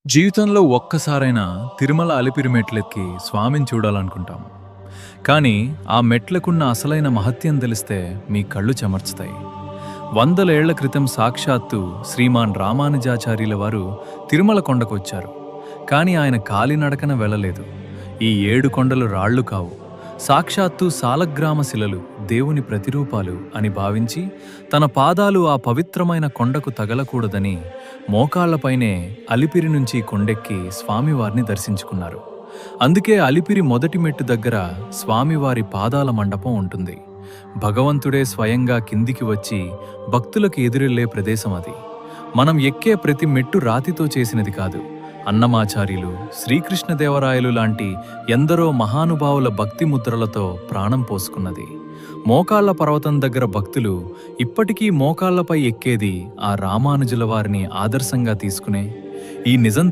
జీవితంలో ఒక్కసారైనా తిరుమల అలిపిరి మెట్లెక్కి స్వామిని చూడాలనుకుంటాం. కానీ ఆ మెట్లకున్న అసలైన మహత్యం తెలిస్తే మీ కళ్ళు చెమర్చుతాయి. వందల ఏళ్ల క్రితం సాక్షాత్తు శ్రీమాన్ రామానుజాచార్యుల వారు తిరుమల కొండకొచ్చారు. కానీ ఆయన కాలినడకన వెళ్ళలేదు. ఈ 7 కొండలు రాళ్ళు కావు, సాక్షాత్తు సాలగ్రామ శిలలు, దేవుని ప్రతిరూపాలు అని భావించి తన పాదాలు ఆ పవిత్రమైన కొండకు తగలకూడదని మోకాళ్లపైనే అలిపిరి నుంచి కొండెక్కి స్వామివారిని దర్శించుకున్నారు. అందుకే అలిపిరి మొదటి మెట్టు దగ్గర స్వామివారి పాదాల మండపం ఉంటుంది. భగవంతుడే స్వయంగా కిందికి వచ్చి భక్తులకు ఎదురెళ్లే ప్రదేశం అది. మనం ఎక్కే ప్రతి మెట్టు రాతితో చేసినది కాదు, అన్నమాచార్యులు, శ్రీకృష్ణదేవరాయలు లాంటి ఎందరో మహానుభావుల భక్తి ముద్రలతో ప్రాణం పోసుకున్నది. మోకాళ్ల పర్వతం దగ్గర భక్తులు ఇప్పటికీ మోకాళ్లపై ఎక్కేది ఆ రామానుజుల వారిని ఆదర్శంగా తీసుకునే. ఈ నిజం